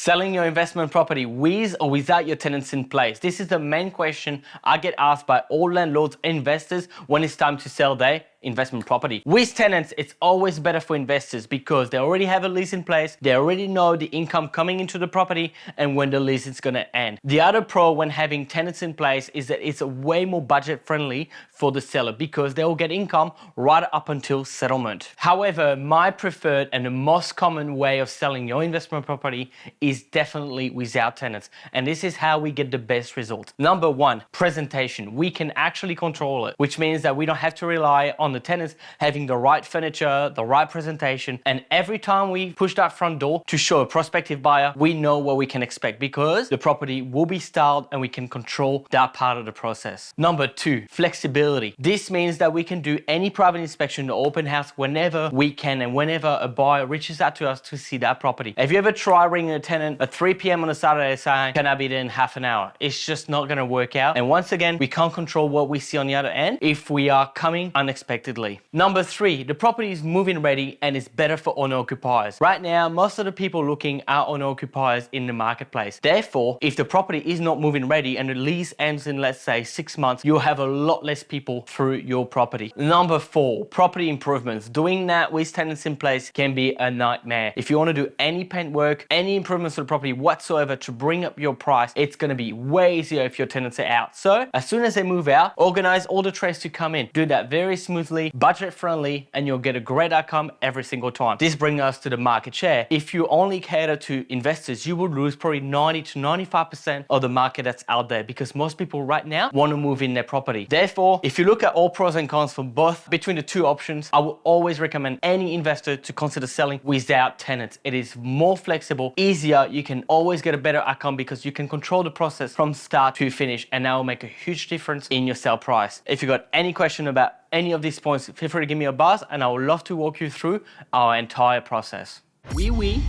Selling your investment property with or without your tenants in place? This is the main question I get asked by all landlords and investors when it's time to sell their investment property. With tenants, it's always better for investors because they already have a lease in place, they already know the income coming into the property and when the lease is gonna end. The other pro when having tenants in place is that it's way more budget friendly for the seller because they will get income right up until settlement. However, my preferred and the most common way of selling your investment property is definitely without tenants. And this is how we get the best results. Number one, presentation. We can actually control it, which means that we don't have to rely on the tenants having the right furniture, the right presentation. And every time we push that front door to show a prospective buyer, we know what we can expect because the property will be styled and we can control that part of the process. Number two, flexibility. This means that we can do any private inspection or open house whenever we can and whenever a buyer reaches out to us to see that property. Have you ever tried ringing a tenant at 3 p.m. on a Saturday saying, can I be there in half an hour? It's just not gonna work out. And once again, we can't control what we see on the other end if we are coming unexpectedly. Number three, the property is move-in ready and is better for owner-occupiers. Right now, most of the people looking are owner-occupiers in the marketplace. Therefore, if the property is not move-in ready and the lease ends in, let's say, 6 months, you'll have a lot less people through your property. Number four, property improvements. Doing that with tenants in place can be a nightmare. If you want to do any paint work, any improvements to the property whatsoever to bring up your price, it's going to be way easier if your tenants are out. So as soon as they move out, organize all the trades to come in. Do that very smoothly, budget friendly, and you'll get a great outcome every single time. This brings us to the market share. If you only cater to investors, you will lose probably 90 to 95% of the market that's out there because most people right now want to move in their property. Therefore, if you look at all pros and cons for both between the two options, I will always recommend any investor to consider selling without tenants. It is more flexible, easier. You can always get a better outcome because you can control the process from start to finish, and that will make a huge difference in your sell price. If you got any question about any of these points, feel free to give me a buzz and I would love to walk you through our entire process. Oui, oui.